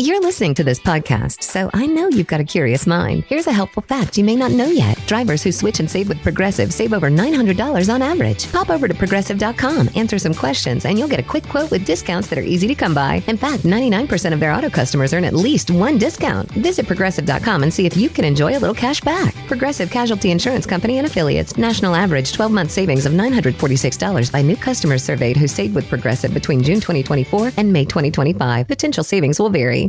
You're listening to this podcast, so I know you've got a curious mind. Here's a helpful fact you may not know yet. Drivers who switch and save with Progressive save over $900 on average. Pop over to Progressive.com, answer some questions, and you'll get a quick quote with discounts that are easy to come by. In fact, 99% of their auto customers earn at least one discount. Visit Progressive.com and see if you can enjoy a little cash back. Progressive Casualty Insurance Company and Affiliates. National average 12-month savings of $946 by new customers surveyed who saved with Progressive between June 2024 and May 2025. Potential savings will vary.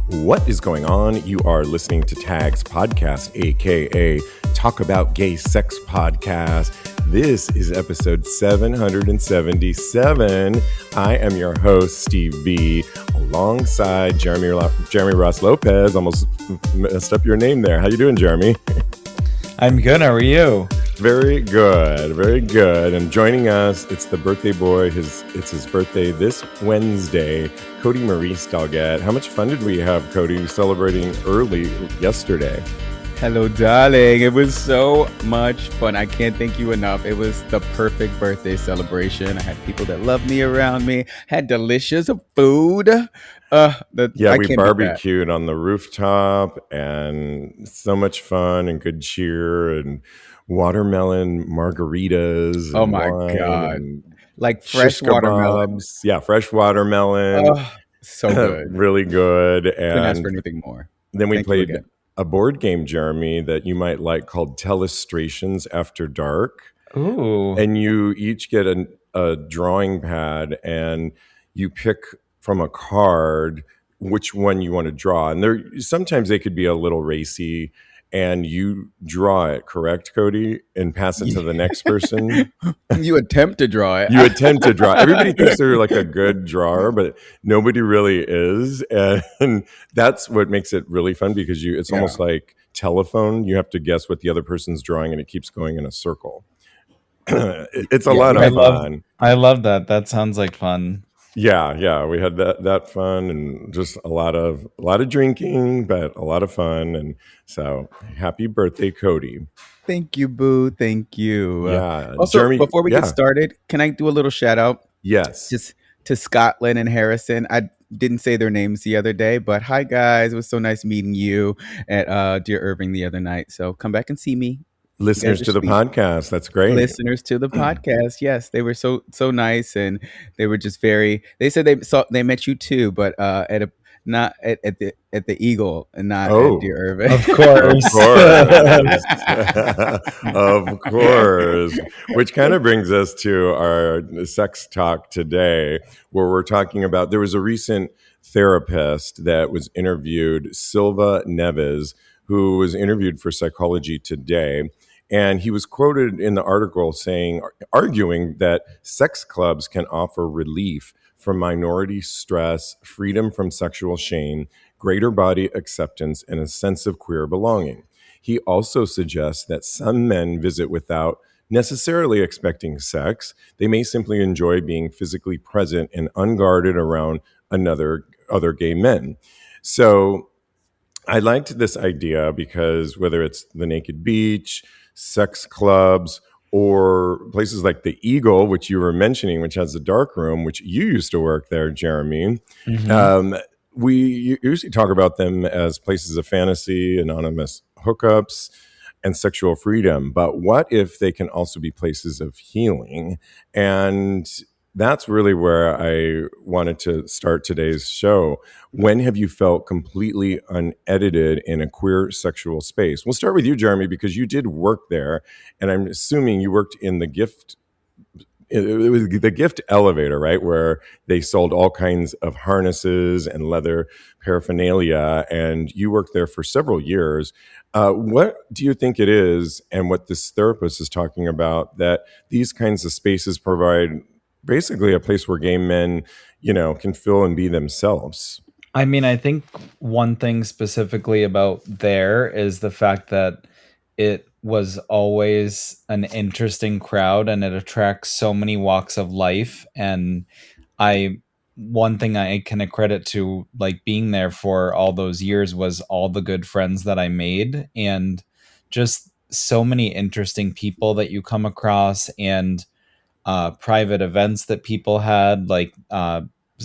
What is going on? You are listening to Tag's podcast, aka Talk About Gay Sex Podcast. This is episode 777. I am your host, Steve B, alongside Jeremy Ross Lopez. Almost messed up your name there. How you doing, Jeremy? I'm good. How are you? Very good. Very good. And joining us, it's the birthday boy. It's his birthday this Wednesday. Cody Maurice Dalgett. How much fun did we have, Cody, celebrating early yesterday? Hello, darling. It was so much fun. I can't thank you enough. It was the perfect birthday celebration. I had people that loved me around me, had delicious food. We barbecued on the rooftop, and so much fun and good cheer and watermelon margaritas. Oh my God. Like fresh watermelon. Yeah, fresh watermelon. Oh, so good. Really good. And couldn't ask for anything more. Then we played a board game, Jeremy, that you might like called Telestrations After Dark. Ooh. And you each get a drawing pad, and you pick from a card which one you want to draw. And sometimes they could be a little racy, and you draw it, correct, Cody, and pass it to the next person. You attempt to draw it. You attempt to draw. Everybody thinks they're like a good drawer, but nobody really is. And that's what makes it really fun, because it's almost like telephone. You have to guess what the other person's drawing, and it keeps going in a circle. It's a lot of fun. I love that. That sounds like fun. Yeah, we had that fun, and just a lot of drinking, but a lot of fun. And so, happy birthday, Cody! Thank you, boo. Thank you. Yeah. Also, Jeremy, before we get started, can I do a little shout out? Yes. Just to Scotland and Harrison. I didn't say their names the other day, but hi guys, it was so nice meeting you at Dear Irving the other night. So come back and see me. Listeners to the podcast. That's great. Listeners to the podcast. Yes, they were so nice, and they were just very. They said they met you too, but not at the Eagle and not at Dear Irving. Of course, of course. Which kind of brings us to our sex talk today, where we're talking about. There was a recent therapist that was interviewed, Silva Neves, who was interviewed for Psychology Today. And he was quoted in the article arguing that sex clubs can offer relief from minority stress, freedom from sexual shame, greater body acceptance, and a sense of queer belonging. He also suggests that some men visit without necessarily expecting sex. They may simply enjoy being physically present and unguarded around other gay men. So I liked this idea because whether it's the Naked Beach, sex clubs, or places like the Eagle, which you were mentioning, which has a dark room, which you used to work there, Jeremy. Mm-hmm. We usually talk about them as places of fantasy, anonymous hookups, and sexual freedom. But what if they can also be places of healing? And that's really where I wanted to start today's show. When have you felt completely unedited in a queer sexual space? We'll start with you, Jeremy, because you did work there, and I'm assuming you worked in the gift. It was the gift elevator, right, where they sold all kinds of harnesses and leather paraphernalia, and you worked there for several years. What do you think it is, and what this therapist is talking about, that these kinds of spaces provide basically a place where gay men, can feel and be themselves? I mean, I think one thing specifically about there is the fact that it was always an interesting crowd, and it attracts so many walks of life. And one thing I can accredit to like being there for all those years was all the good friends that I made, and just so many interesting people that you come across, and private events that people had, like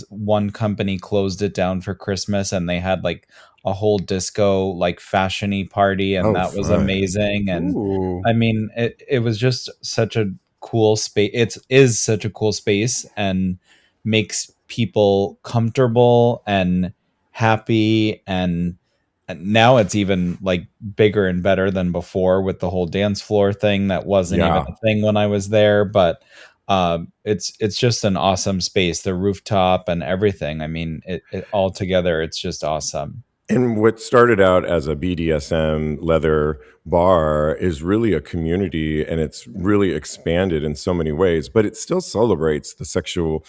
one company closed it down for Christmas, and they had like a whole disco like fashion-y party, and Oh, that was fun. amazing. And Ooh. I mean, it was just such a cool space. It is such a cool space, and makes people comfortable and happy. And now it's even like bigger and better than before with the whole dance floor thing that wasn't even Yeah. a thing when I was there. But it's just an awesome space, the rooftop and everything. I mean, it all together, it's just awesome. And what started out as a BDSM leather bar is really a community, and it's really expanded in so many ways, but it still celebrates the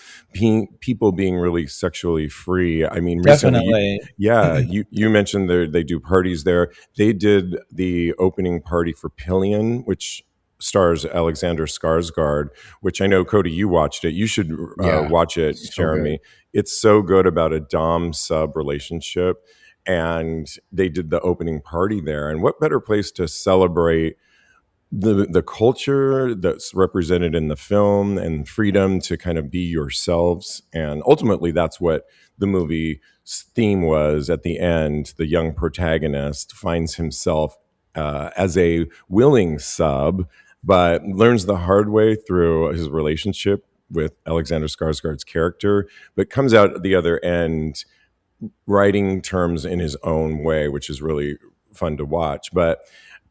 people being really sexually free. I mean, recently, Definitely. you mentioned they do parties there. They did the opening party for Pillion, which stars Alexander Skarsgård, which I know, Cody, you watched it. You should Yeah. watch it, So Jeremy. good. It's so good about a dom sub relationship, and they did the opening party there. And what better place to celebrate the culture that's represented in the film and freedom to kind of be yourselves. And ultimately, that's what the movie's theme was. At the end, the young protagonist finds himself as a willing sub, but learns the hard way through his relationship with Alexander Skarsgård's character, but comes out the other end writing terms in his own way, which is really fun to watch. But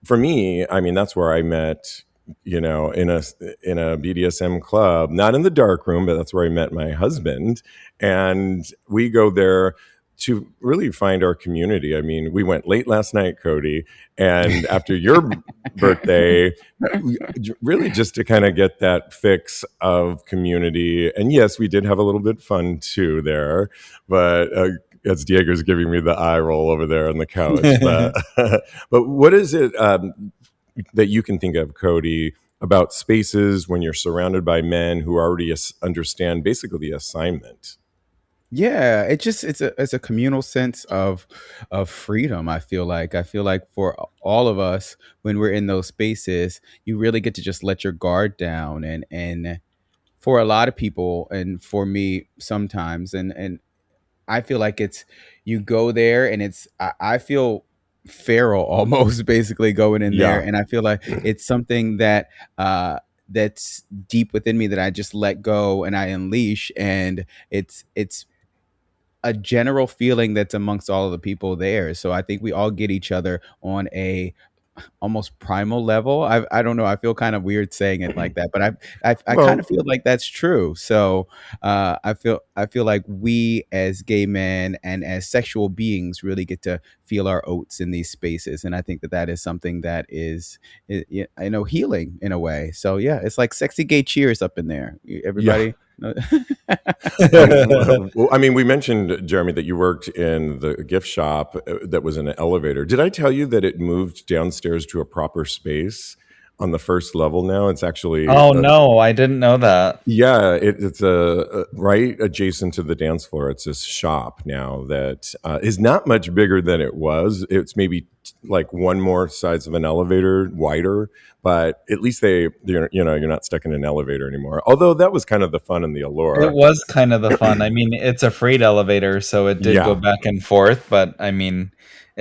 for me, I mean, that's where I met, in a BDSM club, not in the dark room, but that's where I met my husband. And we go there to really find our community. I mean, we went late last night, Cody, and after your birthday, really just to kind of get that fix of community. And yes, we did have a little bit fun too there, but as Diego's giving me the eye roll over there on the couch. But, but what is it that you can think of, Cody, about spaces when you're surrounded by men who already understand basically the assignment? Yeah, it's a communal sense of freedom. I feel like for all of us, when we're in those spaces, you really get to just let your guard down. And for a lot of people, and for me sometimes, and I feel like it's you go there, and I feel feral almost basically going in there, Yeah. and I feel like it's something that that's deep within me that I just let go and I unleash, and it's a general feeling that's amongst all of the people there. So I think we all get each other on a almost primal level. I don't know. I feel kind of weird saying it like that, but I kind Well, of feel like that's true. So I feel like we as gay men and as sexual beings really get to feel our oats in these spaces, and I think that that is something that is, healing in a way. So yeah, it's like sexy gay cheers up in there. yeah. Everybody. Well, I mean, we mentioned, Jeremy, that you worked in the gift shop that was in an elevator. Did I tell you that it moved downstairs to a proper space on the first level now? It's actually Oh no, I didn't know that. yeah, it's right adjacent to the dance floor. It's this shop now that is not much bigger than it was. It's maybe like one more size of an elevator wider, but at least you're not stuck in an elevator anymore. Although that was kind of the fun and the It allure. was kind of the fun. I mean, it's a freight elevator, so it did go Yeah. back and forth, but I mean,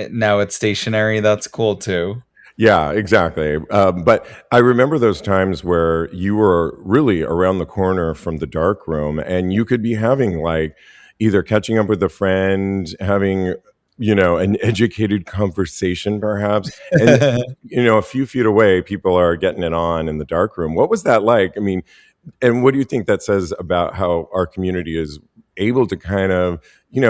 now it's stationary. That's cool too. Yeah, exactly. But I remember those times where you were really around the corner from the dark room, and you could be having like either catching up with a friend, having an educated conversation, perhaps, and a few feet away, people are getting it on in the dark room. What was that like? I mean, and what do you think that says about how our community is able to kind of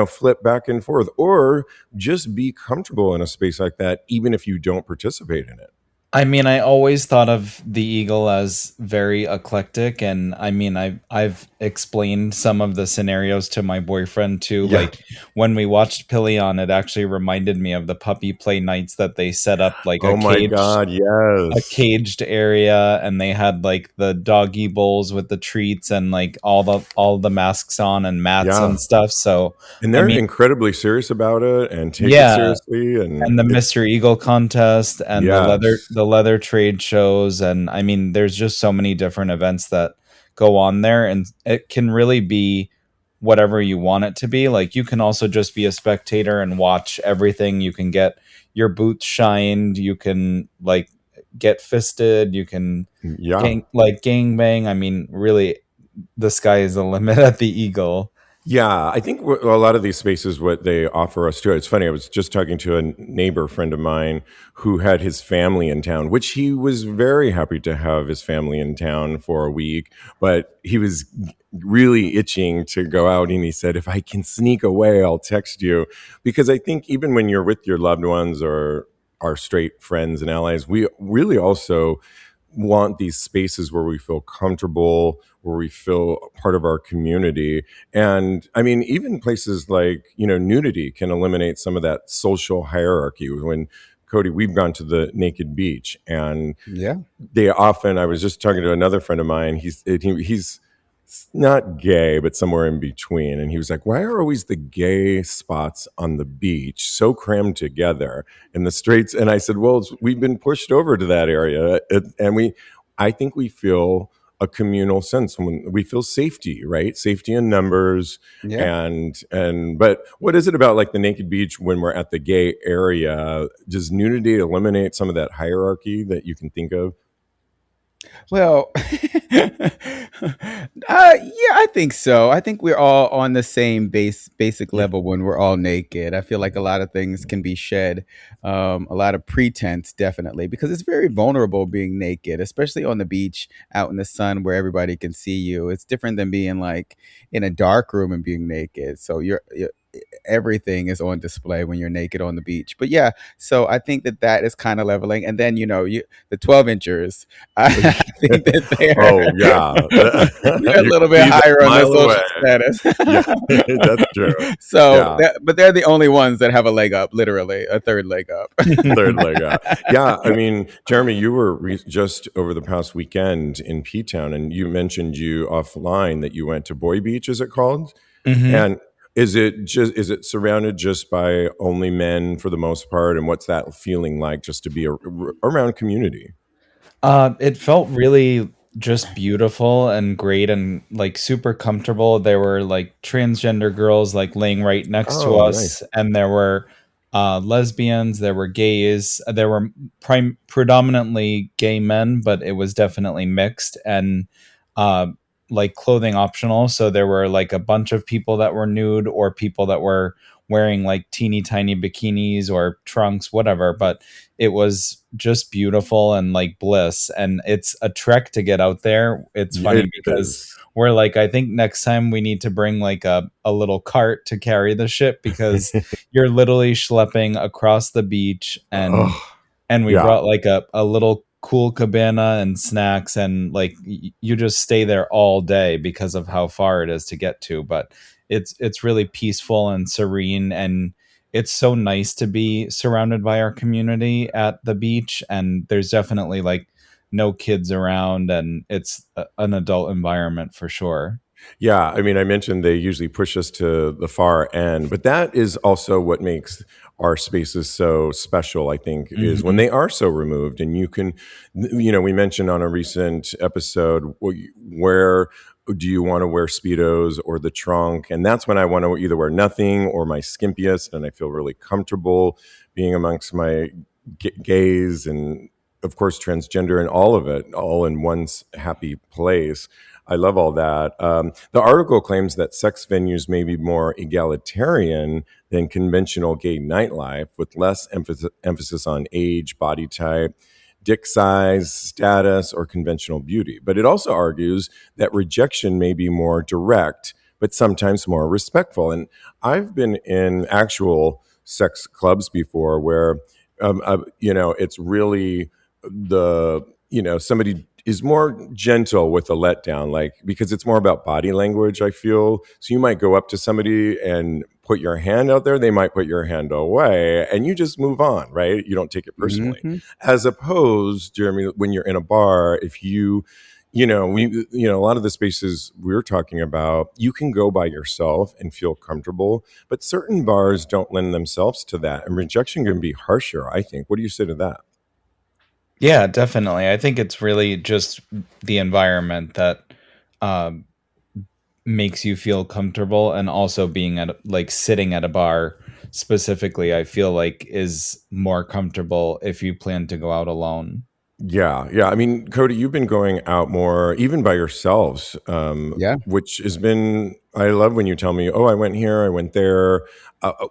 flip back and forth, or just be comfortable in a space like that, even if you don't participate in it? I mean, I always thought of the Eagle as very eclectic, and I mean, I've explained some of the scenarios to my boyfriend too. Yeah. Like when we watched Pillion, it actually reminded me of the puppy play nights that they set up like Oh my God, a yes. caged area, and they had like the doggy bowls with the treats and like all the masks on and mats Yeah. and stuff. So And I they're mean, incredibly serious about it and take it yeah, seriously. and the And Mr. Eagle contest and yes. the leather trade shows, and I mean there's just so many different events that go on there, and it can really be whatever you want it to be. Like you can also just be a spectator and watch everything. You can get your boots shined, you can like get fisted, you can Yeah. gang bang. I mean, really, the sky is the limit at the Eagle. Yeah, I think a lot of these spaces, what they offer us too. It's funny. I was just talking to a neighbor friend of mine who had his family in town, which he was very happy to have his family in town for a week, but he was really itching to go out. And he said, if I can sneak away, I'll text you. Because I think even when you're with your loved ones or our straight friends and allies, we really also want these spaces where we feel comfortable, where we feel part of our community. And I mean, even places like, nudity can eliminate some of that social hierarchy. When Cody, we've gone to the naked beach, and Yeah. I was just talking to another friend of mine. He's not gay, but somewhere in between. And he was like, why are always the gay spots on the beach so crammed together in the straights? And I said, well, we've been pushed over to that area. I think we feel a communal sense when we feel safety, right? Safety in numbers. Yeah. But what is it about like the naked beach when we're at the gay area? Does nudity eliminate some of that hierarchy that you can think of? Well, yeah, I think so. I think we're all on the same basic Yeah. level when we're all naked. I feel like a lot of things can be shed, a lot of pretense, definitely, because it's very vulnerable being naked, especially on the beach, out in the sun where everybody can see you. It's different than being like in a dark room and being naked. So you're everything is on display when you're naked on the beach. But yeah, so I think that is kind of leveling. And then the 12 inchers, I think that Oh yeah, they're a you little can bit see that higher a on the mile social away. status. Yeah, that's true. So, Yeah, but they're the only ones that have a leg up, literally a third leg up. third leg up. Yeah, I mean, Jeremy, you were just over the past weekend in P Town, and you mentioned you offline that you went to Boy Beach. Is it called? Mm-hmm. And is it surrounded just by only men for the most part? And what's that feeling like just to be around community? It felt really just beautiful and great and like super comfortable. There were like transgender girls like laying right next to Oh, nice. us, and there were lesbians, there were gays, there were predominantly gay men, but it was definitely mixed and uh, like clothing optional. So there were like a bunch of people that were nude or people that were wearing like teeny tiny bikinis or trunks, whatever. But it was just beautiful and like bliss, and it's a trek to get out there. It's funny It because is. we're like, I think next time we need to bring like a little cart to carry the ship, because you're literally schlepping across the beach, and Oh, we yeah. brought like a little cool cabana and snacks, and like you just stay there all day because of how far it is to get to. But it's really peaceful and serene, and it's so nice to be surrounded by our community at the beach. And there's definitely like no kids around, and it's an adult environment for sure. Yeah, I mean, I mentioned they usually push us to the far end, but that is also what makes our spaces so special, I think, is when Mhm. they are so removed. And you can, we mentioned on a recent episode, where do you want to wear Speedos or the trunk? And that's when I want to either wear nothing or my skimpiest, and I feel really comfortable being amongst my gays and, of course, transgender and all of it, all in one happy place. I love all that. The article claims that sex venues may be more egalitarian than conventional gay nightlife, with less emphasis on age, body type, dick size, status, or conventional beauty. But it also argues that rejection may be more direct, but sometimes more respectful. And I've been in actual sex clubs before where, it's really somebody is more gentle with a letdown, like, because it's more about body language, I feel. So you might go up to somebody and put your hand out there, they might put your hand away, and you just move on, right? You don't take it personally. Hmm. As opposed, Jeremy, when you're in a bar, if a lot of the spaces we're talking about, you can go by yourself and feel comfortable, but certain bars don't lend themselves to that, and rejection can be harsher, I think. What do you say to that? Yeah, definitely. I think it's really just the environment that um, makes you feel comfortable, and also being at like sitting at a bar specifically, I feel like is more comfortable if you plan to go out alone. Yeah, yeah. I mean, Cody, you've been going out more, even by yourselves, Yeah. which has been. I love when you tell me, "Oh, I went here, I went there."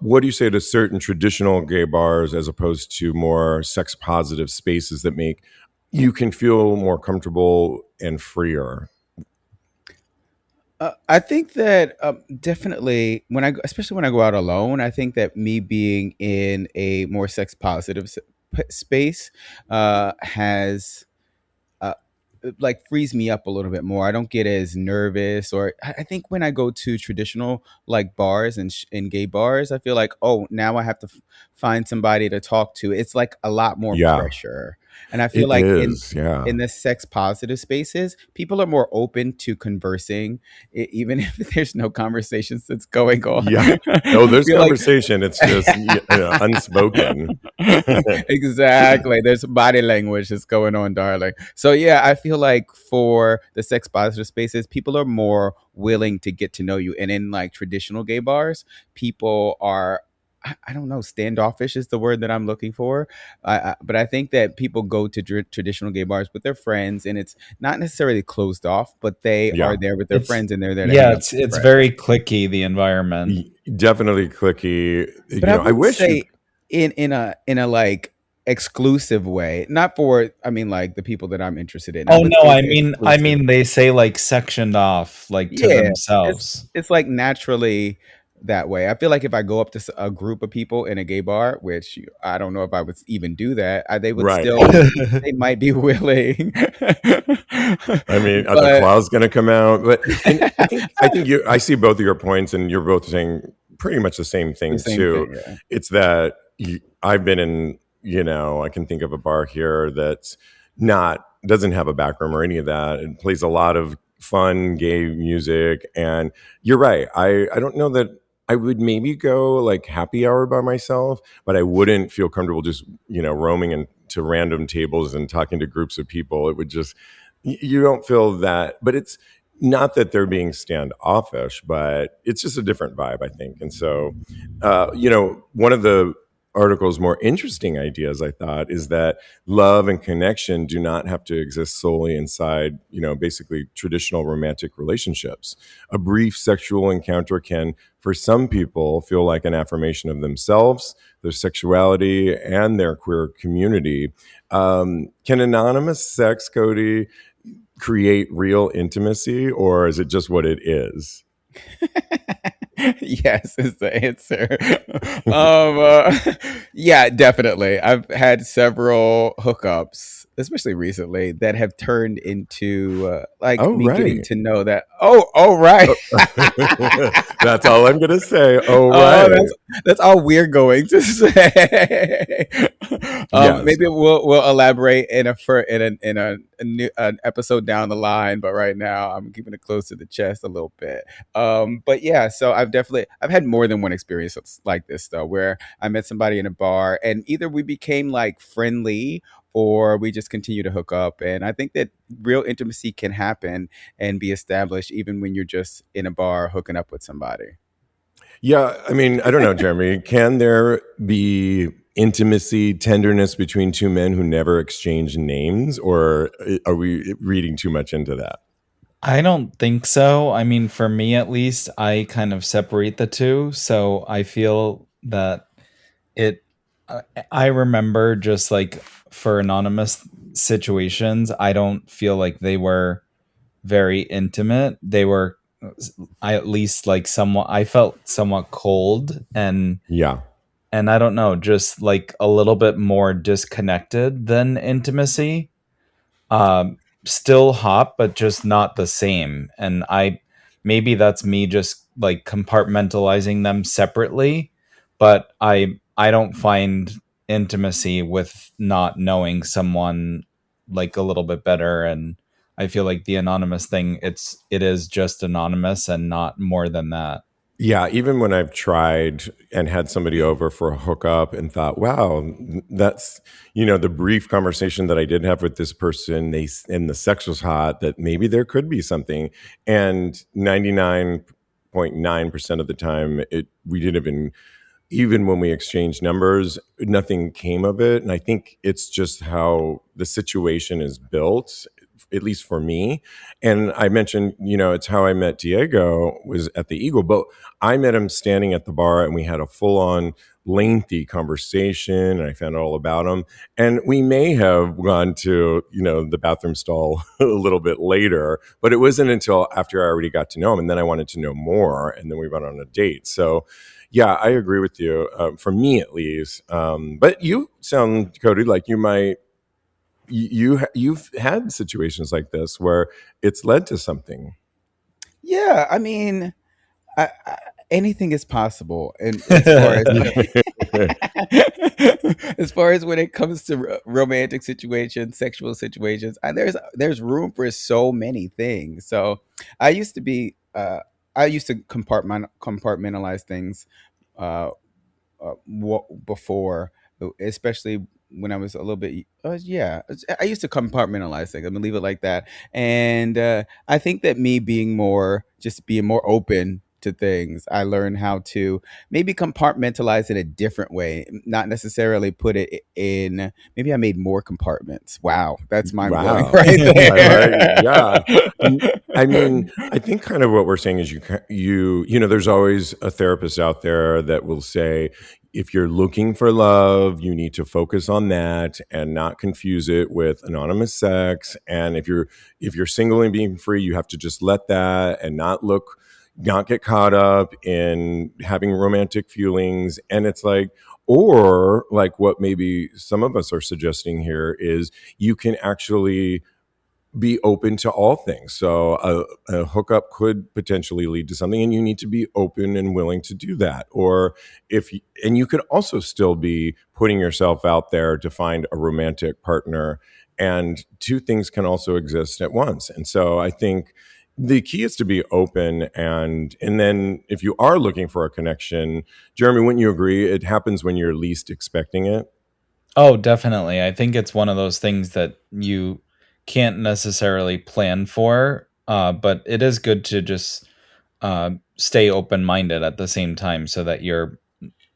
What do you say to certain traditional gay bars as opposed to more sex positive spaces that make you can feel more comfortable and freer? I think that definitely especially when I go out alone, I think that me being in a more sex positive space has uh, like frees me up a little bit more. I don't get as nervous, or I think when I go to traditional like bars and gay bars, I feel like, oh, now I have to find somebody to talk to. It's like a lot more Yeah, pressure, and I feel it like is. Yeah, in the sex positive spaces, people are more open to conversing, even if there's no conversations that's going on. yeah. Oh, I there's feel like conversation. It's just unspoken. exactly. There's body language that's going on, darling. So yeah, I feel like for the sex positive spaces, people are more willing to get to know you. And in like traditional gay bars, people are I don't know, standoffish is the word that I'm looking for. But I think that people go to traditional gay bars with their friends, and it's not necessarily closed off, but they are Yeah. there with their It's friends, and they're there to yeah, hang out with their it's friends. very clicky, the environment. Definitely clicky. But I I wouldn't wish you. say in a like exclusive way. Not for I mean like the people that I'm interested in. I Oh would no, say I it's mean exclusive. they say like sectioned off like to Yeah, it's themselves. it's like naturally that way. I feel like if I go up to a group of people in a gay bar, which I don't know if I would even do that, they would Right. still they might be willing. I mean, are the But claws going to come out? But and I think you. I see both of your points, and you're both saying pretty much the same the thing same too. thing, yeah. It's that I've been in. I can think of a bar here that's not doesn't have a back room or any of that. It plays a lot of fun gay music, and you're right. I don't know that I would maybe go like happy hour by myself, but I wouldn't feel comfortable just roaming into random tables and talking to groups of people. It would just you don't feel that, but it's not that they're being standoffish, but it's just a different vibe, I think. And so, one of the article's more interesting ideas, I thought, is that love and connection do not have to exist solely inside, basically traditional romantic relationships. A brief sexual encounter can, for some people, feel like an affirmation of themselves, their sexuality, and their queer community. Can anonymous sex, Cody, create real intimacy, or is it just what it is? Yes is the answer. Yeah, definitely. I've had several hookups, especially recently, that have turned into like Oh, me getting right. to know that. Oh, right. That's all I'm gonna say. Oh, Oh, right. that's all we're going to say. Yes. Maybe we'll elaborate in a new an episode down the line. But right now, I'm keeping it close to the chest a little bit. But yeah, so I've had more than one experience like this though, where I met somebody in a bar, and either we became like friendly or we just continue to hook up. And I think that real intimacy can happen and be established even when you're just in a bar hooking up with somebody. Yeah. I mean, I don't know, Jeremy. Can there be intimacy, tenderness between two men who never exchange names, or are we reading too much into that? I don't think so. I mean, for me at least, I kind of separate the two. So I feel that it, I I remember just like for anonymous situations, I don't feel like they were very intimate. They were, I at least like somewhat, I felt somewhat cold Yeah. and I don't know, just like a little bit more disconnected than intimacy. Still hot, but just not the same. And maybe that's me just like compartmentalizing them separately, but I don't find intimacy with not knowing someone like a little bit better. And I feel like the anonymous thing, it is just anonymous and not more than that. Yeah, even when I've tried and had somebody over for a hookup and thought, wow, that's, the brief conversation that I did have with this person, and the sex was hot, that maybe there could be something. And 99.9% of the time, we didn't even when we exchanged numbers, nothing came of it. And I think it's just how the situation is built, at least for me. And I mentioned, it's how I met Diego was at the Eagle, but I met him standing at the bar and we had a full on lengthy conversation and I found out all about him. And we may have gone to, the bathroom stall a little bit later, but it wasn't until after I already got to know him. And then I wanted to know more. And then we went on a date. So, yeah, I agree with you. For me, at least. But you sound, Cody, like you might. You've had situations like this where it's led to something. Yeah, I mean, anything is possible, and as far as as far as when it comes to romantic situations, sexual situations, there's room for so many things. So I used to be, I used to compartmentalize things uh, before, especially when I was a little bit. Yeah, I used to compartmentalize things. I'm gonna leave it like that. And I think that me being more open to things, I learned how to maybe compartmentalize in a different way, not necessarily put it in. Maybe I made more compartments. Wow, that's mind blowing Wow. right I like, yeah. there. I mean, I think kind of what we're saying is there's always a therapist out there that will say, if you're looking for love, you need to focus on that and not confuse it with anonymous sex. And if you're single and being free, you have to just let that and not get caught up in having romantic feelings. And it's like, or like what maybe some of us are suggesting here is you can actually be open to all things. So a hookup could potentially lead to something, and you need to be open and willing to do that. Or and you could also still be putting yourself out there to find a romantic partner, and two things can also exist at once. And so I think the key is to be open, and then if you are looking for a connection, Jeremy, wouldn't you agree? It happens when you're least expecting it. Oh, definitely. I think it's one of those things that you can't necessarily plan for, but it is good to just stay open minded at the same time so that you're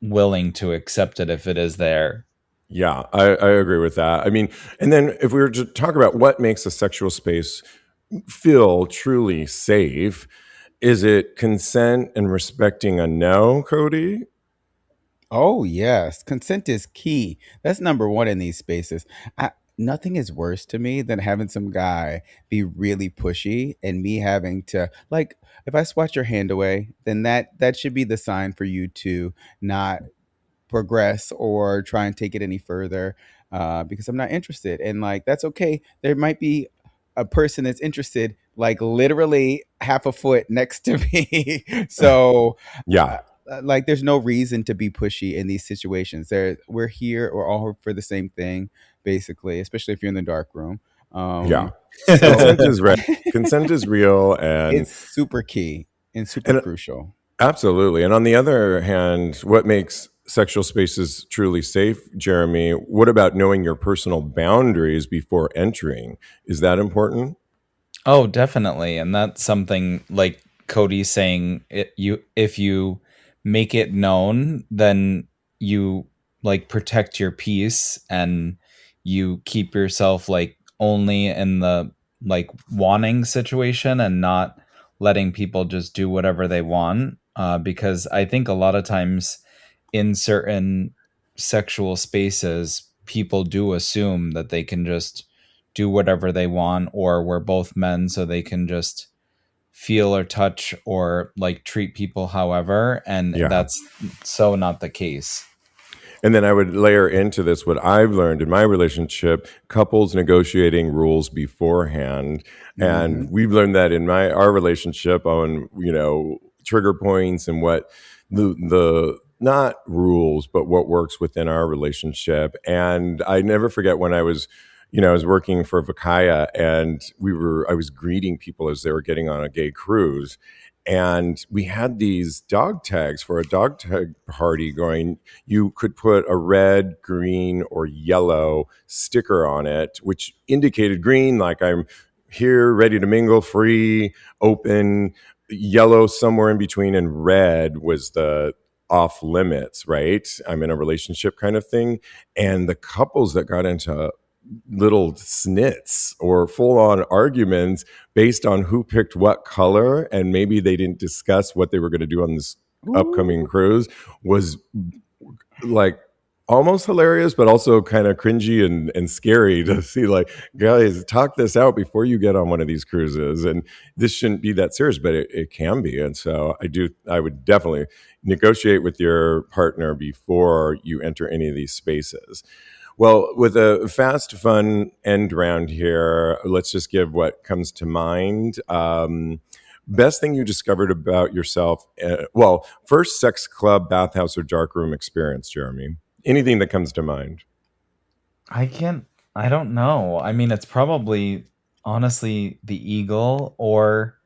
willing to accept it if it is there. Yeah, I agree with that. I mean, and then if we were to talk about what makes a sexual space feel truly safe, is it consent and respecting a no, Cody? Oh, yes. Consent is key. That's number one in these spaces. Nothing is worse to me than having some guy be really pushy and me having to, like, if I swat your hand away, then that should be the sign for you to not progress or try and take it any further, because I'm not interested. And like, that's okay. There might be a person that's interested, like literally half a foot next to me. So, Yeah, uh, like, there's no reason to be pushy in these situations. We're here, we're all for the same thing, basically, especially if you're in the dark room. yeah. So Consent is real. Consent is real, it's super key and super and crucial. absolutely. And on the other hand, what makes sexual spaces truly safe, Jeremy? What about knowing your personal boundaries before entering? Is that important? Oh, definitely. And that's something like Cody saying if you make it known, then you like protect your peace and you keep yourself like only in the like wanting situation and not letting people just do whatever they want. Because I think a lot of times in certain sexual spaces, people do assume that they can just do whatever they want, or we're both men so they can just feel or touch or like treat people however, and Yeah. that's so not the case. And then I would layer into this what I've learned in my relationship, couples negotiating rules beforehand. And Hmm. we've learned that in our relationship on, trigger points and what the not rules, but what works within our relationship. And I never forget when I was working for Vakaya and I was greeting people as they were getting on a gay cruise. And we had these dog tags for a dog tag party going. You could put a red, green, or yellow sticker on it, which indicated green, like I'm here, ready to mingle, free, open. Yellow, somewhere in between, and red was the off limits, right? I'm in a relationship kind of thing. And the couples that got into little snits or full on arguments based on who picked what color, and maybe they didn't discuss what they were going to do on this upcoming cruise, was like almost hilarious, but also kind of cringy and scary to see. Like, guys, talk this out before you get on one of these cruises. And this shouldn't be that serious, but it can be. And so I would definitely negotiate with your partner before you enter any of these spaces. Well, with a fast, fun end round here, let's just give what comes to mind. Best thing you discovered about yourself. Well, first sex club, bathhouse, or darkroom experience, Jeremy. Anything that comes to mind. I don't know. I mean, it's probably honestly the Eagle, or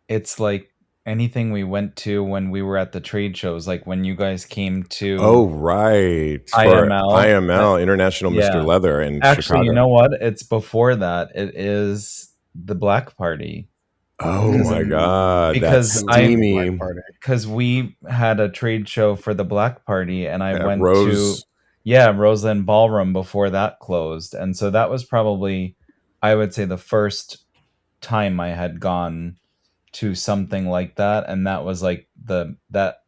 it's like anything we went to when we were at the trade shows, like when you guys came to Oh, right. IML. For IML, International Mr. Leather in Actually, Chicago. you know what? It's before that. It is the Black Party. Oh my God. Because that's steamy. Because we had a trade show for the Black Party, and I went Rose. to Roseland Ballroom before that closed. And so that was probably, I would say, the first time I had gone to something like that. And that was like the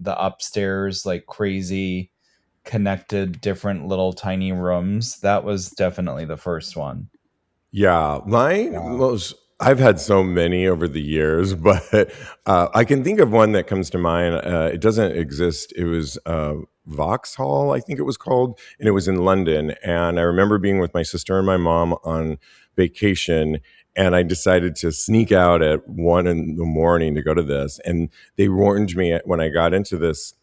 upstairs, like crazy connected different little tiny rooms. That was definitely the first one. Yeah, I've had so many over the years, but I can think of one that comes to mind. It doesn't exist. It was Vauxhall, I think it was called, and it was in London. And I remember being with my sister and my mom on vacation, and I decided to sneak out at 1 a.m. to go to this. And they warned me when I got into this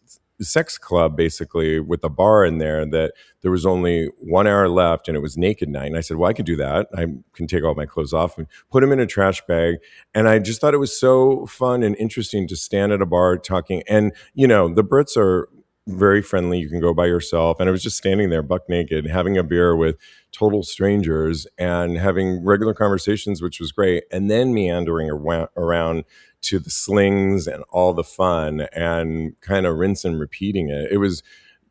sex club, basically with a bar in there, that there was only 1 hour left and it was naked night. And I said, well, I could do that. I can take all my clothes off and put them in a trash bag. And I just thought it was so fun and interesting to stand at a bar talking. And, you know, the Brits are very friendly. You can go by yourself. And I was just standing there buck naked, having a beer with total strangers and having regular conversations, which was great. And then meandering around to the slings and all the fun and kind of rinse and repeating it. It was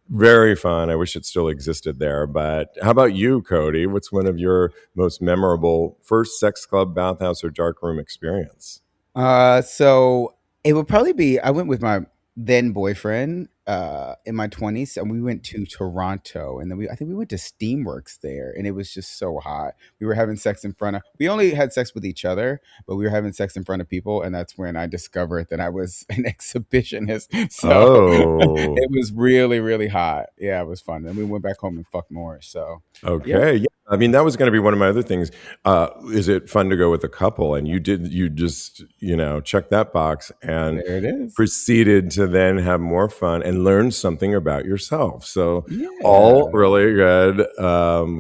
very fun. I wish it still existed there. But how about you, Cody? What's one of your most memorable first sex club, bathhouse, or darkroom experience? So it would probably be, I went with my then boyfriend in my 20s, and we went to Toronto, and then I think we went to Steamworks there, and it was just so hot. We were having sex we only had sex with each other, but we were having sex in front of people, and that's when I discovered that I was an exhibitionist. So it was really, really hot. Yeah, it was fun. And we went back home and fucked more. So okay, yeah. I mean, that was going to be one of my other things. Is it fun to go with a couple? And you just, check that box and there it is. Proceeded to then have more fun and learn something about yourself. So all really good.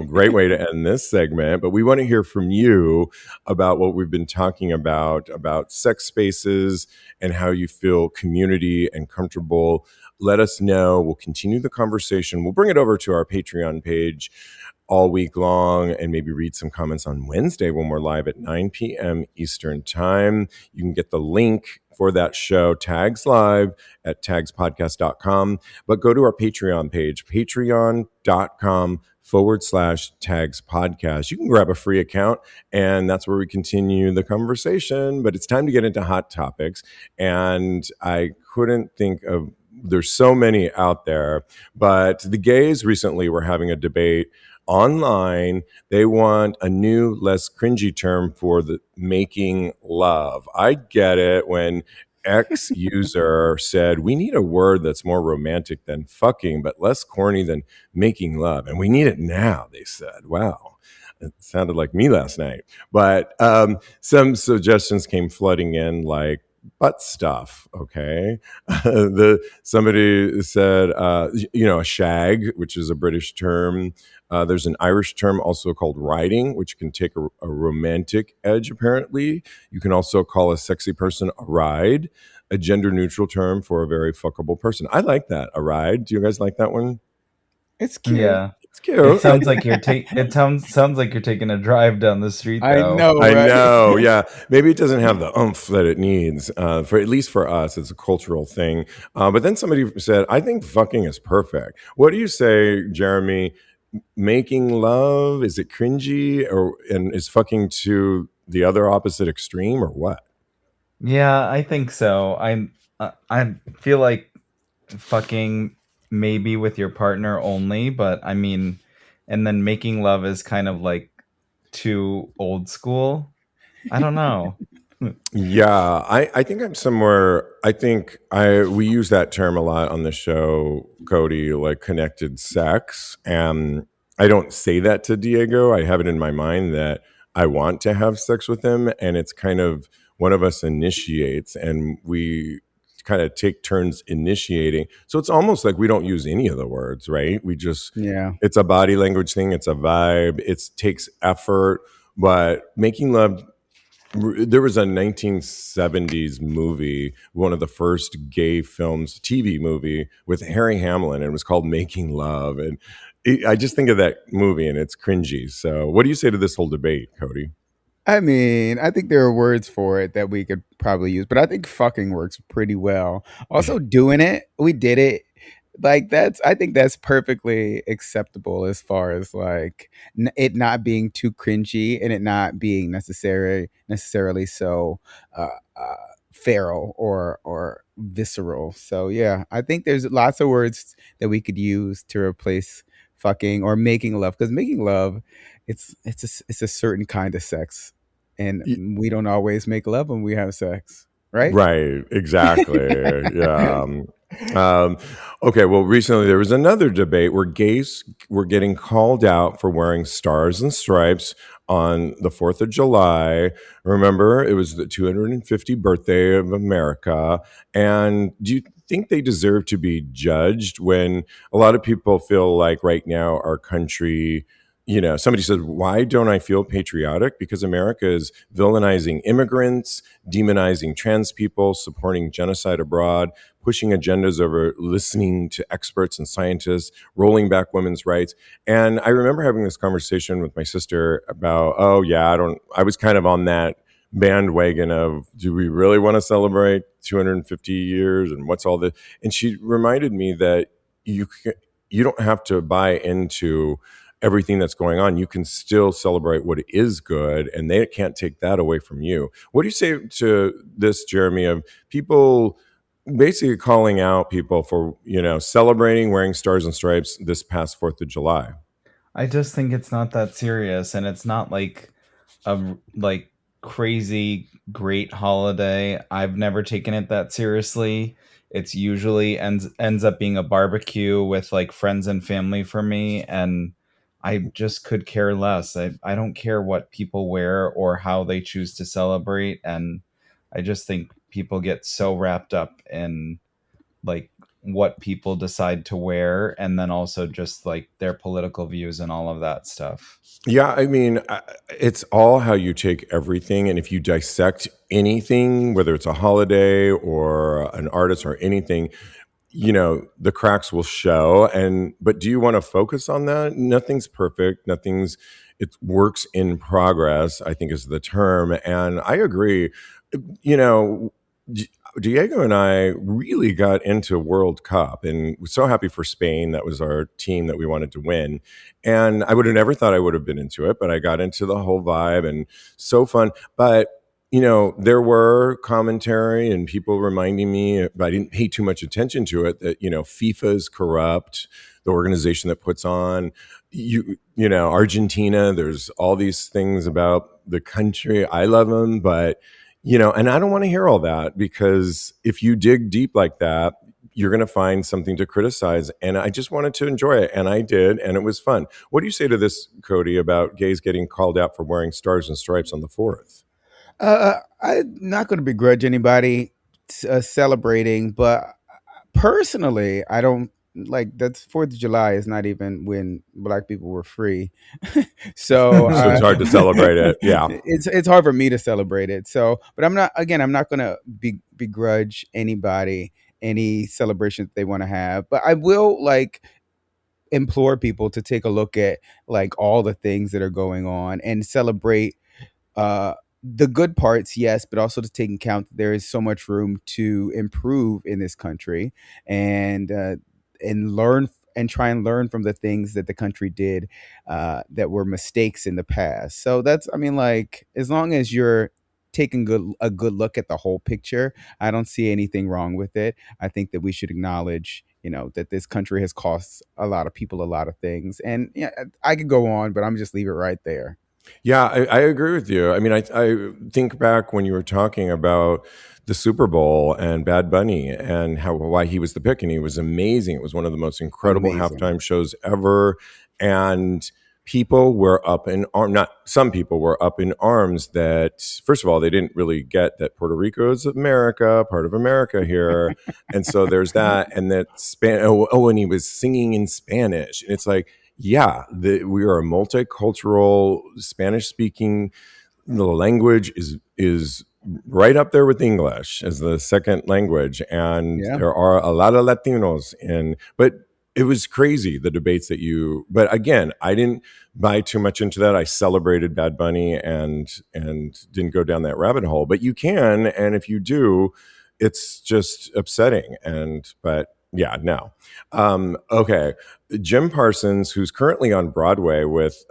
Great way to end this segment. But we want to hear from you about what we've been talking about sex spaces and how you feel community and comfortable. Let us know. We'll continue the conversation. We'll bring it over to our Patreon page all week long and maybe read some comments on Wednesday when we're live at 9 p.m. Eastern Time. You can get the link for that show, Tags Live, at tagspodcast.com. But go to our Patreon page, patreon.com/Tags Podcast. You can grab a free account, and that's where we continue the conversation. But it's time to get into hot topics. And I couldn't think of, there's so many out there, but the gays recently were having a debate online. They want a new, less cringy term for the making love. I get it when X user said, we need a word that's more romantic than fucking, but less corny than making love. And we need it now, they said. Wow. It sounded like me last night. But some suggestions came flooding in, like butt stuff. Okay. Somebody said, a shag, which is a British term. There's an Irish term also called riding, which can take a romantic edge, apparently. You can also call a sexy person a ride. a gender neutral term for a very fuckable person. I like that. A ride. Do you guys like that one? It's cute. Yeah. It's It cute. sounds like sounds like you're taking a drive down the street I though. know, I right? know, yeah. Maybe it doesn't have the oomph that it needs. For at least for us, it's a cultural thing. But then somebody said, "I think fucking is perfect." What do you say, Jeremy? Making love, is it cringy, or and is fucking to the other opposite extreme, or what? Yeah, I think so. I feel like fucking maybe with your partner only, but I mean, and then making love is kind of like too old school. I don't know. Yeah, I think I'm somewhere. I think I we use that term a lot on the show, Cody, like connected sex. And I don't say that to Diego. I have it in my mind that I want to have sex with him, and it's kind of one of us initiates, and we kind of take turns initiating. So it's almost like we don't use any of the words, right? We just Yeah. it's a body language thing. It's a vibe. It takes effort, but making love there was a 1970s movie, one of the first gay films, TV movie with Harry Hamlin, and it was called Making Love. And I just think of that movie and it's cringy. So, what do you say to this whole debate, Cody? I mean, I think there are words for it that we could probably use, but I think fucking works pretty well. Also, doing it, we did it. Like I think that's perfectly acceptable as far as like it not being too cringy and it not being necessarily so uh, uh, feral or visceral. So yeah, I think there's lots of words that we could use to replace fucking or making love, because making love, it's a certain kind of sex, and we don't always make love when we have sex, right? Right, exactly. Yeah. Um, okay, well, recently there was another debate where gays were getting called out for wearing stars and stripes on the 4th of July. Remember, it was the 250th birthday of America. And do you think they deserve to be judged when a lot of people feel like right now our country, somebody said, why don't I feel patriotic? Because America is villainizing immigrants, demonizing trans people, supporting genocide abroad, pushing agendas over listening to experts and scientists, rolling back women's rights. And I remember having this conversation with my sister about, oh yeah, I was kind of on that bandwagon of, do we really want to celebrate 250 years and what's all this? And she reminded me that you don't have to buy into everything that's going on. You can still celebrate what is good, and they can't take that away from you. What do you say to this, Jeremy, of people basically calling out people for, celebrating wearing stars and stripes this past 4th of July? I just think it's not that serious, and it's not like a like crazy great holiday. I've never taken it that seriously. It's usually ends up being a barbecue with like friends and family for me, and I just could care less. I don't care what people wear or how they choose to celebrate, and I just think people get so wrapped up in like what people decide to wear, and then also just like their political views and all of that stuff. Yeah, I mean, it's all how you take everything. And if you dissect anything, whether it's a holiday or an artist or anything, the cracks will show. But do you want to focus on that? Nothing's perfect. It works in progress, I think is the term. And I agree. You know, Diego and I really got into World Cup, and we're so happy for Spain. That was our team that we wanted to win. And I would have never thought I would have been into it, but I got into the whole vibe and so fun. But there were commentary and people reminding me, but I didn't pay too much attention to it, that, FIFA is corrupt, the organization that puts on, Argentina, there's all these things about the country. I love them, but, and I don't want to hear all that, because if you dig deep like that, you're going to find something to criticize. And I just wanted to enjoy it. And I did. And it was fun. What do you say to this, Cody, about gays getting called out for wearing stars and stripes on the 4th? I'm not going to begrudge anybody celebrating, but personally, I don't like that's 4th of July is not even when Black people were free. So So it's hard to celebrate it. Yeah. it's hard for me to celebrate it. So, but I'm not gonna begrudge anybody any celebration that they want to have, but I will like implore people to take a look at like all the things that are going on and celebrate uh the good parts, yes, but also to take into account that there is so much room to improve in this country, and learn and try and learn from the things that the country did that were mistakes in the past. So that's, I mean, like, as long as you're taking a good look at the whole picture, I don't see anything wrong with it. I think that we should acknowledge, that this country has cost a lot of people a lot of things. And yeah, I could go on, but I'm just leave it right there. Yeah, I agree with you. I mean, I think back when you were talking about the Super Bowl and Bad Bunny and why he was the pick, and he was amazing. It was one of the most incredible Amazing. halftime shows ever, and people were up in arms. Not some people were up in arms that, first of all, they didn't really get that Puerto Rico is America, part of America here, and so there's that, and that and he was singing in Spanish, and it's like, yeah, we are a multicultural Spanish speaking. The language is right up there with English as the second language, and Yeah. there are a lot of Latinos in. But it was crazy, the debates that you. But again, I didn't buy too much into that. I celebrated Bad Bunny and didn't go down that rabbit hole. But you can, and if you do, it's just upsetting. But yeah, no. Okay. Jim Parsons, who's currently on Broadway with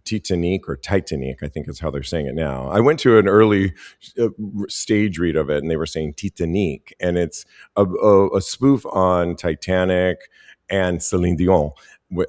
Titanic or Titanic, I think is how they're saying it now. I went to an early stage read of it, and they were saying Titanic, and it's a spoof on Titanic and Celine Dion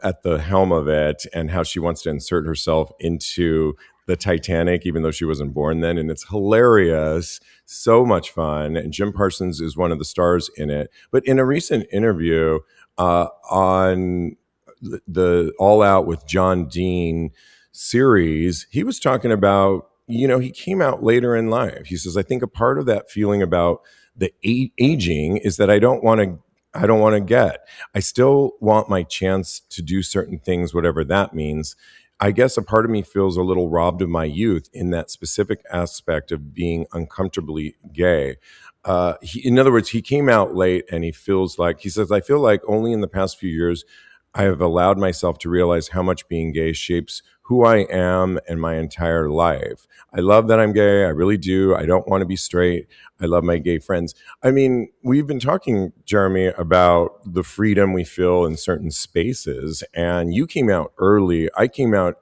at the helm of it, and how she wants to insert herself into the Titanic, even though she wasn't born then. And it's hilarious, so much fun. And Jim Parsons is one of the stars in it. But in a recent interview on the All Out with John Dean series, he was talking about, he came out later in life. He says, I think a part of that feeling about the aging is that I don't want to get. I still want my chance to do certain things, whatever that means. I guess a part of me feels a little robbed of my youth in that specific aspect of being uncomfortably gay. In other words, he came out late, and he says, I feel like only in the past few years I have allowed myself to realize how much being gay shapes who I am and my entire life. I love that I'm gay. I really do. I don't want to be straight. I love my gay friends. I mean, we've been talking, Jeremy, about the freedom we feel in certain spaces, and you came out early. I came out,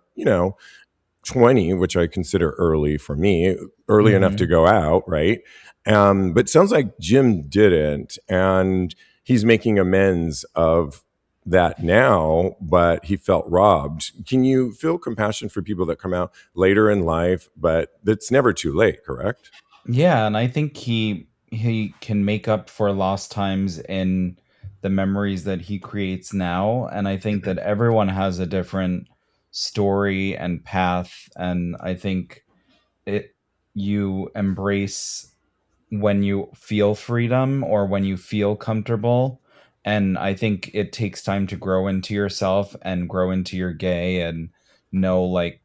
20, which I consider early for me, early enough to Mhm. go out, right? But it sounds like Jim didn't, and he's making amends of that now, but he felt robbed. Can you feel compassion for people that come out later in life, but it's never too late, correct? Yeah, and I think he can make up for lost times in the memories that he creates now, and I think that everyone has a different story and path, and I think it you embrace when you feel freedom or when you feel comfortable. And I think it takes time to grow into yourself and grow into your gay and know like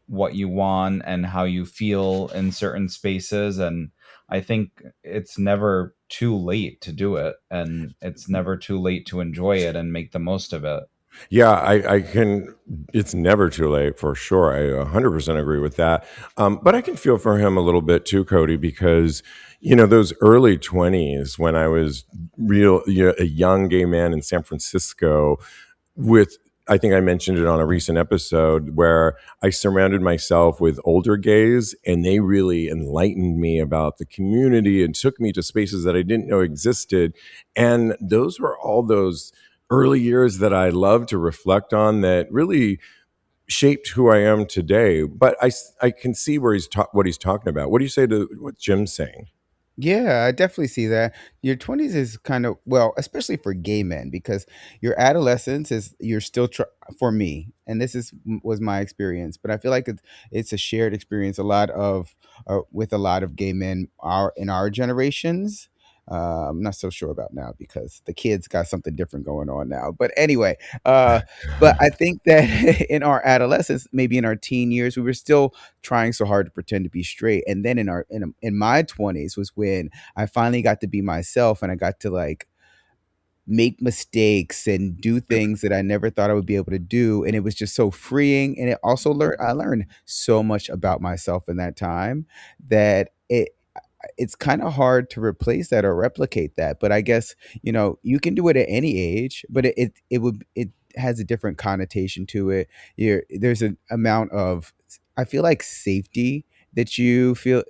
what you want and how you feel in certain spaces. And I think it's never too late to do it, and it's never too late to enjoy it and make the most of it. Yeah, I can. It's never too late for sure. I 100% agree with that. But I can feel for him a little bit too, Cody, because those early 20s when I was a young gay man in San Francisco with. I think I mentioned it on a recent episode where I surrounded myself with older gays, and they really enlightened me about the community and took me to spaces that I didn't know existed. And those were all those early years that I love to reflect on that really shaped who I am today. But I can see where what he's talking about. What do you say to what Jim's saying? Yeah, I definitely see that. Your 20s is kind of, well, especially for gay men, because your adolescence is, you're still, for me, and this was my experience, but I feel like it's a shared experience a lot of, with a lot of gay men in our generations. I'm not so sure about now because the kids got something different going on now. But anyway, but I think that in our adolescence, maybe in our teen years, we were still trying so hard to pretend to be straight. And then in my 20s was when I finally got to be myself, and I got to like make mistakes and do things that I never thought I would be able to do. And it was just so freeing. And it also I learned so much about myself in that time that it's kind of hard to replace that or replicate that. But I guess, you can do it at any age, but it has a different connotation to it. There's an amount of, I feel like, safety that you feel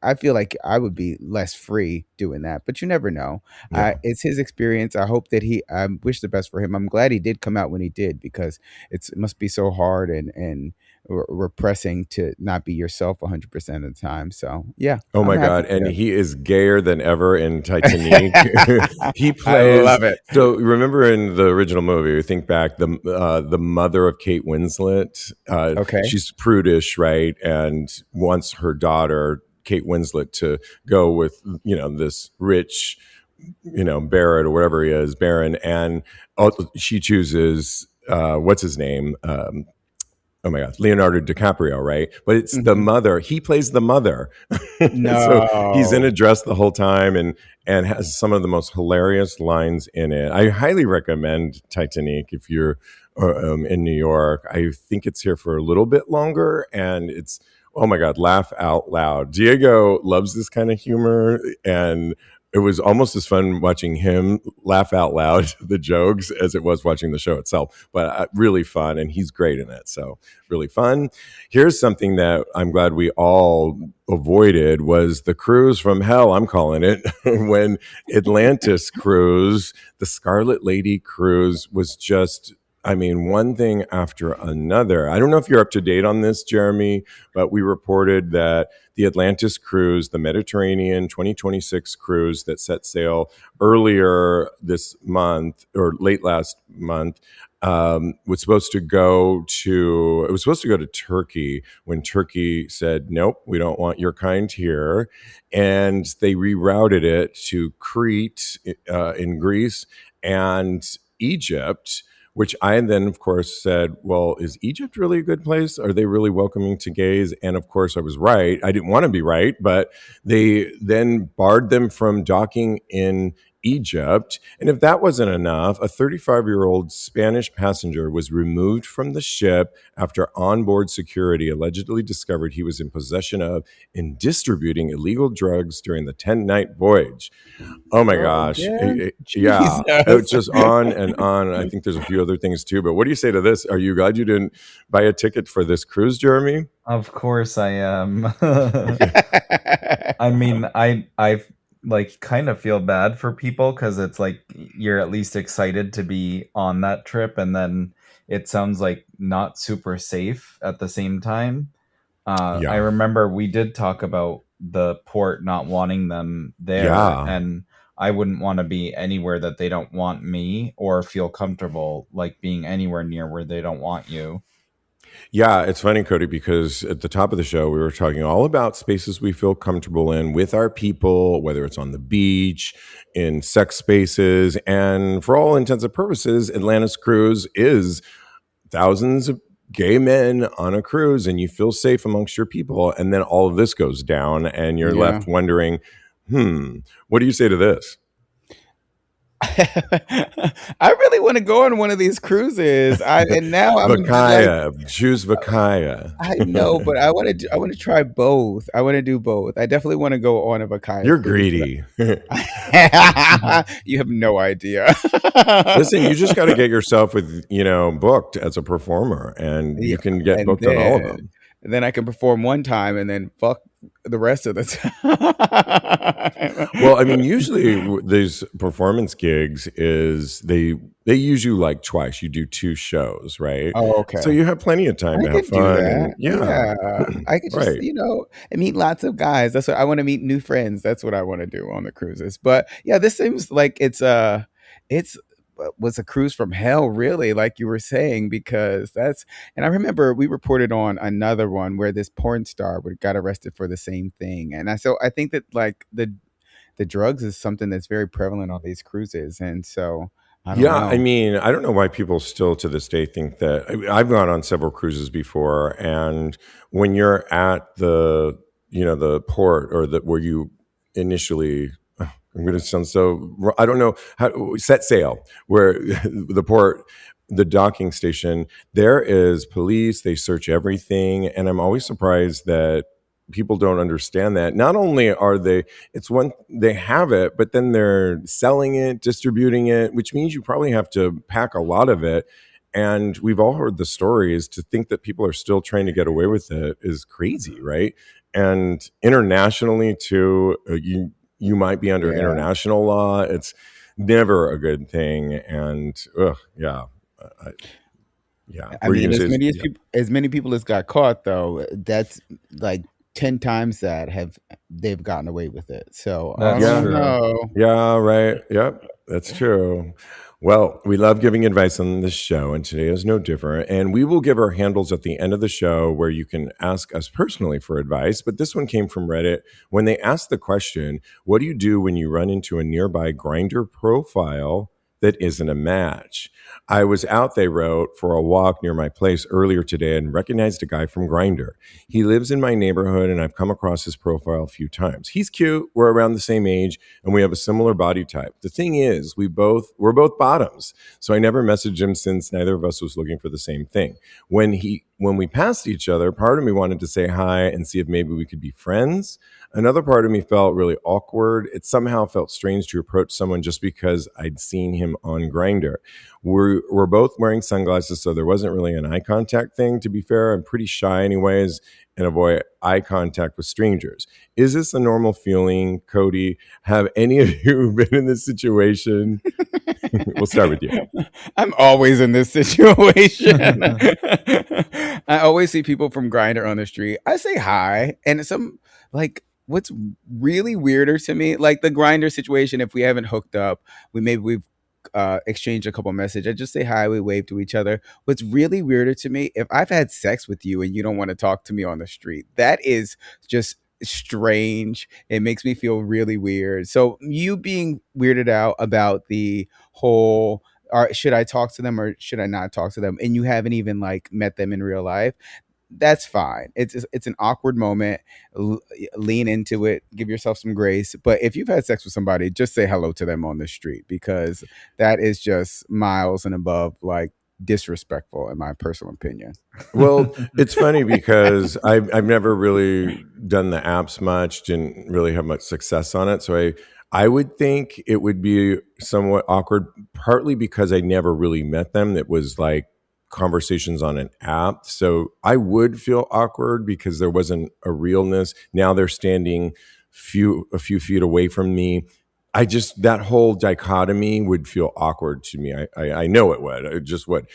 I feel like I would be less free doing that, but you never know. Yeah. It's his experience. I hope that I wish the best for him. I'm glad he did come out when he did, because it must be so hard and repressing to not be yourself 100% of the time. So yeah, Oh I'm my happy God. And for he is gayer than ever in Titanic. He him. I plays. love it. So remember in the original movie, think back, the mother of Kate Winslet, Okay. she's prudish, right? And wants her daughter, Kate Winslet, to go with, this rich, Barrett or whatever he is, Baron. And she chooses, what's his name? Oh my God, Leonardo DiCaprio, right? But it's the Mhm. mother. He plays the mother, so he's in a No. dress the whole time, and has some of the most hilarious lines in it. I highly recommend Titanic if you're in New York. I think it's here for a little bit longer, and it's, oh my God, laugh out loud. Diego loves this kind of humor, and it was almost as fun watching him laugh out loud the jokes as it was watching the show itself. But really fun, and he's great in it. So really fun. Here's something that I'm glad we all avoided was the cruise from hell, I'm calling it, when Atlantis cruise, the Scarlet Lady cruise was just, I mean, one thing after another. I don't know if you're up to date on this, Jeremy, but we reported that the Atlantis cruise, the Mediterranean 2026 cruise that set sail earlier this month or late last month, was supposed to go to, it was supposed to go to Turkey, when Turkey said, nope, we don't want your kind here. And they rerouted it to Crete, in Greece, and Egypt, which I then, of course, said, well, is Egypt really a good place? Are they really welcoming to gays? And of course, I was right. I didn't want to be right, but they then barred them from docking in Egypt. And if that wasn't enough, a 35-year-old Spanish passenger was removed from the ship after onboard security allegedly discovered he was in possession of and distributing illegal drugs during the 10-night voyage. Oh my Girl, gosh. again? Yeah. It's Jesus. just on and on. I think there's a few other things too. But what do you say to this? Are you glad you didn't buy a ticket for this cruise, Jeremy? Of course I am. I mean, I like kind of feel bad for people because it's like you're at least excited to be on that trip, and then it sounds like not super safe at the same time. I Yeah. remember we did talk about the port not wanting them there, Yeah. and I wouldn't want to be anywhere that they don't want me, or feel comfortable like being anywhere near where they don't want you. Yeah, it's funny, Cody, because at the top of the show, we were talking all about spaces we feel comfortable in with our people, whether it's on the beach, in sex spaces. And for all intents and purposes, Atlantis Cruise is thousands of gay men on a cruise, and you feel safe amongst your people. And then all of this goes down, and you're Yeah. left wondering, what do you say to this? I really want to go on one of these cruises. And now I'm like, Vakaya, choose Vakaya. I know, but I want to try both. I want to do both. I definitely want to go on a Bakaya You're cruise. greedy. You have no idea. Listen, you just got to get yourself booked as a performer, and you Yeah, can get and booked on all of them. then I can perform one time and then fuck the rest of the time. Well, I mean, usually these performance gigs is they use you like twice. You do two shows, right? Oh, So okay. you have plenty of time I to have could do fun, and that. yeah, Yeah. I could just, right. and meet lots of guys. That's what I want to meet, new friends. That's what I want to do on the cruises. But yeah, this seems like it's was a cruise from hell, really, like you were saying, because and I remember we reported on another one where this porn star got arrested for the same thing. And so I think that like the drugs is something that's very prevalent on these cruises, and so I don't Yeah, I know. mean, I don't know why people still to this day think that. I've gone on several cruises before, and when you're at the, the port or the where you initially, I'm going to sound so, I don't know how set sail, where the port, the docking station, there is police. They search everything, and I'm always surprised that people don't understand that. Not only are they, it's one, they have it, but then they're selling it, distributing it, which means you probably have to pack a lot of it. And we've all heard the stories. To think that people are still trying to get away with it is crazy, right? And internationally too, you might be under Yeah. international law. It's never a good thing. And yeah, I, yeah. I Were you mean, gonna say? Yeah. as many people as got caught though, that's like 10 times that have they've gotten away with it. So I That's Yeah. don't true. know. Yeah, right. Yep, that's true. Well, we love giving advice on this show, and today is no different. And we will give our handles at the end of the show where you can ask us personally for advice. But this one came from Reddit when they asked the question, what do you do when you run into a nearby Grinder profile that isn't a match? I was out, they wrote, for a walk near my place earlier today and recognized a guy from Grinder. He lives in my neighborhood, and I've come across his profile a few times. He's cute. We're around the same age, and we have a similar body type. The thing is, we're both bottoms, so I never messaged him since neither of us was looking for the same thing. When we passed each other, part of me wanted to say hi and see if maybe we could be friends. Another part of me felt really awkward. It somehow felt strange to approach someone just because I'd seen him on Grinder. We're both wearing sunglasses, so there wasn't really an eye contact thing. To be fair, I'm pretty shy anyways and avoid eye contact with strangers. Is this a normal feeling, Cody? Have any of you been in this situation? We'll start with you. I'm always in this situation. I always see people from Grinder on the street. I say hi, and some like what's really weirder to me, like the Grinder situation. If we haven't hooked up, we've exchanged a couple messages. I just say hi, we wave to each other. What's really weirder to me, if I've had sex with you and you don't want to talk to me on the street, that is just strange. It makes me feel really weird. So you being weirded out about the whole should I talk to them or should I not talk to them? And you haven't even like met them in real life. That's fine. It's an awkward moment. Lean into it. Give yourself some grace. But if you've had sex with somebody, just say hello to them on the street because that is just miles and above like disrespectful in my personal opinion. Well, it's funny because I've never really done the apps much, didn't really have much success on it. So I would think it would be somewhat awkward, partly because I never really met them. It was like conversations on an app. So I would feel awkward because there wasn't a realness. Now they're standing a few feet away from me. I just, that whole dichotomy would feel awkward to me. I know it would. It just would.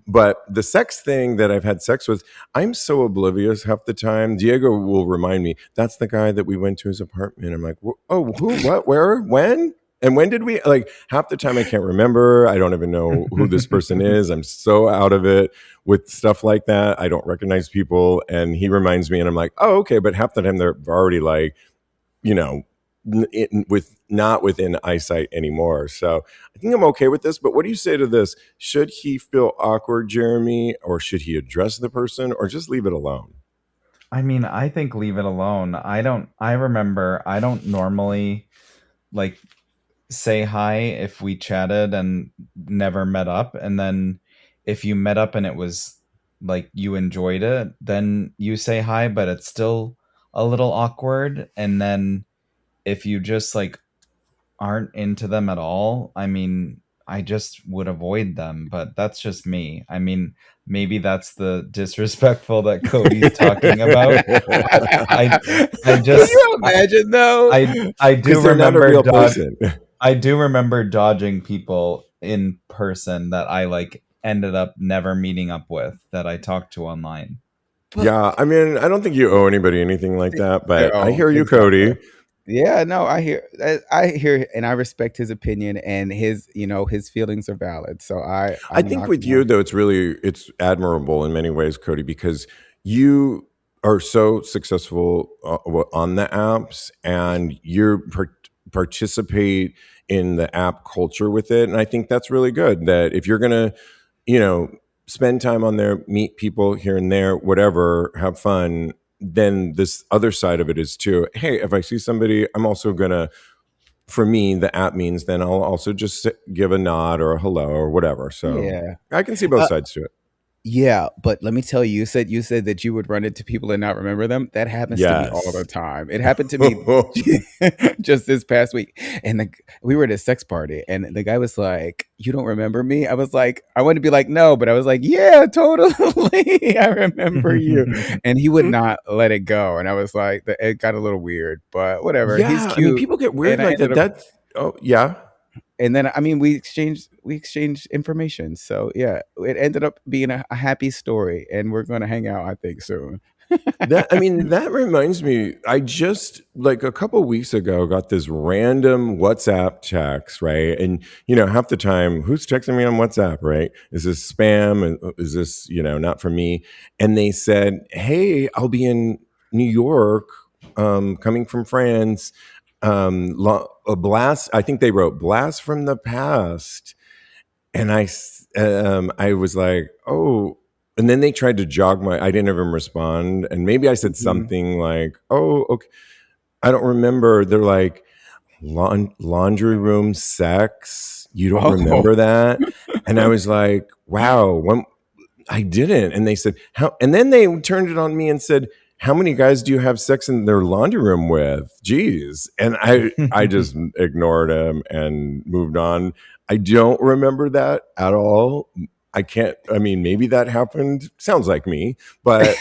But the sex thing that I've had sex with, I'm so oblivious half the time. Diego will remind me, that's the guy that we went to his apartment. I'm like, oh, who, what, where, when? And when did we? Like half the time I can't remember. I don't even know who this person is. I'm so out of it with stuff like that. I don't recognize people. And he reminds me and I'm like, oh, okay. But half the time they're already like, you know, with not within eyesight anymore. So I think I'm okay with this. But what do you say to this? Should he feel awkward, Jeremy, or should he address the person, or just leave it alone? I mean, I think leave it alone. I remember I don't normally like say hi if we chatted and never met up. And then if you met up and it was like you enjoyed it, then you say hi, but it's still a little awkward. And then if you just like aren't into them at all, I mean, I just would avoid them, but that's just me. I mean, maybe that's the disrespectful that Cody's talking about. I Can just you imagine though? I do Because they're not a remember real person. I do remember dodging people in person that I like ended up never meeting up with that I talked to online. Yeah, I mean, I don't think you owe anybody anything like that, but I Oh, hear you, exactly. Cody. Yeah, no, I hear, and I respect his opinion, and his feelings are valid. So I I'm think not with you though, it's admirable in many ways, Cody, because you are so successful on the apps, and you're participate in the app culture with it. And I think that's really good, that if you're going to, spend time on there, meet people here and there, whatever, have fun, then this other side of it is too, hey, if I see somebody, I'm also going to, for me, the app means then I'll also just give a nod or a hello or whatever. So Yeah. I can see both sides to it. Yeah, but let me tell you, you said that you would run into people and not remember them. That happens to me all the time. It happened to me just this past week. And we were at a sex party and the guy was like, "You don't remember me?" I was like, I wanted to be like, "No," but I was like, "Yeah, totally. I remember you." And he would not let it go. And I was like, it got a little weird, but whatever. Yeah, He's cute. I mean, people get weird like that. Yeah. And then, I mean, we exchanged information. So yeah, it ended up being a happy story, and we're going to hang out, I think, soon. That reminds me, I just like a couple weeks ago got this random WhatsApp text, right? And half the time, who's texting me on WhatsApp, right? Is this spam? And is this not for me? And they said, "Hey, I'll be in New York, coming from France. A blast." I think they wrote "blast from the past," and I was like, "Oh." And then they tried to jog I didn't even respond. And maybe I said something like, "Oh, okay." I don't remember. They're like, laundry room sex. You don't remember that? And I was like, wow, I didn't. And they said, how? And then they turned it on me and said, "How many guys do you have sex in their laundry room with?" Jeez. And I just ignored him and moved on. I don't remember that at all. Maybe that happened. Sounds like me, but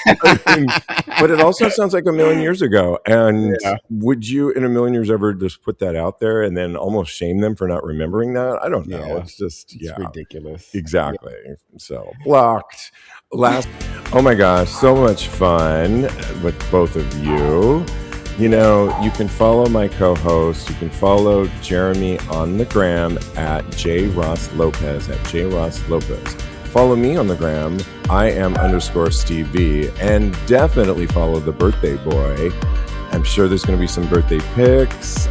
but it also sounds like a million years ago. And would you in a million years ever just put that out there and then almost shame them for not remembering that? I don't know. Yeah. It's just, It's ridiculous. Exactly. Yeah. So blocked. Oh my gosh, so much fun with both of you. You can follow my co-host. You can follow Jeremy on the gram at @JRossLopez, @JRossLopez. Follow me on the gram. I am _Steve V. And definitely follow the birthday boy. I'm sure there's going to be some birthday pics.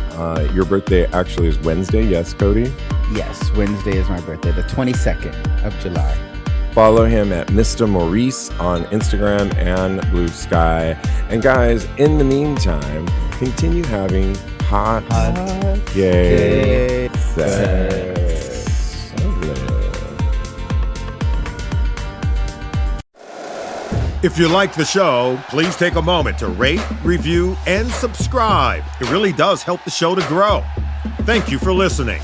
Your birthday actually is Wednesday. Yes, Cody? Yes, Wednesday is my birthday, the 22nd of July. Follow him at Mr. Maurice on Instagram and Blue Sky. And guys, in the meantime, continue having hot gay sex. If you like the show, please take a moment to rate, review, and subscribe. It really does help the show to grow. Thank you for listening.